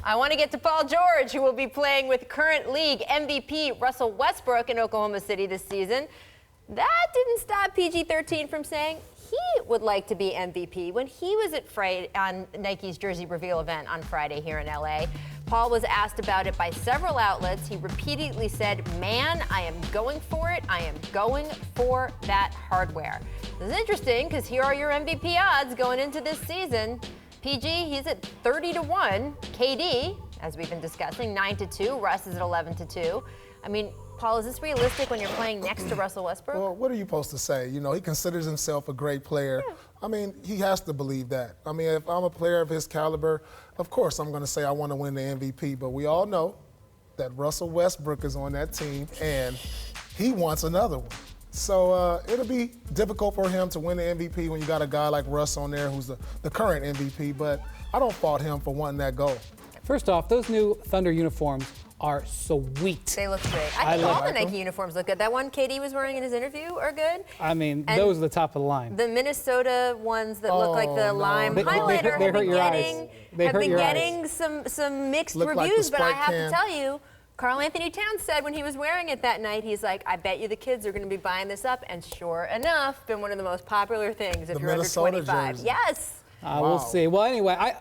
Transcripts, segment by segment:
I want to get to Paul George, who will be playing with current league MVP Russell Westbrook in Oklahoma City this season. That didn't stop PG-13 from saying he would like to be MVP when he was at on Nike's jersey reveal event on Friday here in LA. Paul was asked about it by several outlets. He repeatedly said, "Man, I am going for it. I am going for that hardware." This is interesting because here are your MVP odds going into this season. PG, he's at 30-1. KD, as we've been discussing, 9-2. Russ is at 11-2. I mean, Paul, is this realistic when you're playing next to Russell Westbrook? Well, what are you supposed to say? You know, he considers himself a great player. Yeah. I mean, he has to believe that. I mean, if I'm a player of his caliber, of course I'm going to say I want to win the MVP. But we all know that Russell Westbrook is on that team, and he wants another one. So it'll be difficult for him to win the MVP when you got a guy like Russ on there who's the current MVP. But I don't fault him for wanting that goal. First off, those new Thunder uniforms are sweet. They look great. I think all the Nike uniforms look good. That one KD was wearing in his interview are good. I mean, and those are the top of the line. The Minnesota ones that look like the lime highlighter have been getting some mixed reviews, but I have to tell you, Karl Anthony Towns said when he was wearing it that night, he's like, I bet you the kids are going to be buying this up. And sure enough, been one of the most popular things if you're under 25. Jersey. Yes. We'll see. Well, anyway,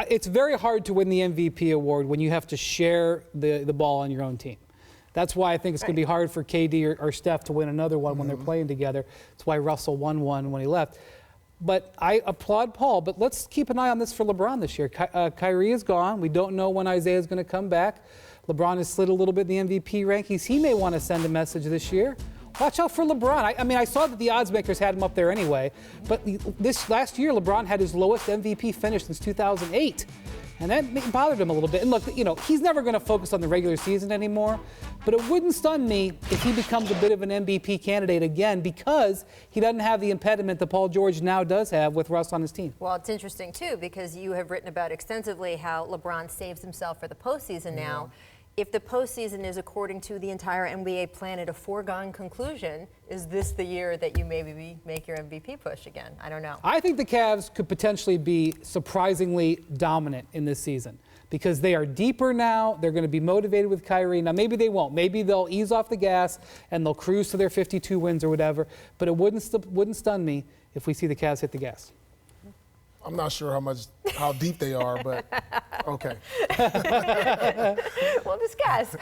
it's very hard to win the MVP award when you have to share the ball on your own team. That's why I think it's going to be hard for KD or Steph to win another one when they're playing together. That's why Russell won one when he left. But I applaud Paul, but let's keep an eye on this for LeBron this year. Kyrie is gone. We don't know when Isaiah is going to come back. LeBron has slid a little bit in the MVP rankings. He may want to send a message this year. Watch out for LeBron. I mean, I saw that the odds makers had him up there anyway, but this last year, LeBron had his lowest MVP finish since 2008, and that bothered him a little bit. And look, you know, he's never going to focus on the regular season anymore, but it wouldn't stun me if he becomes a bit of an MVP candidate again because he doesn't have the impediment that Paul George now does have with Russ on his team. Well, it's interesting, too, because you have written about extensively how LeBron saves himself for the postseason now. If the postseason is, according to the entire NBA planet, a foregone conclusion, is this the year that you maybe make your MVP push again? I don't know. I think the Cavs could potentially be surprisingly dominant in this season because they are deeper now. They're going to be motivated with Kyrie. Now, maybe they won't. Maybe they'll ease off the gas and they'll cruise to their 52 wins or whatever. But it wouldn't stun me if we see the Cavs hit the gas. I'm not sure how deep they are, but okay. We'll discuss.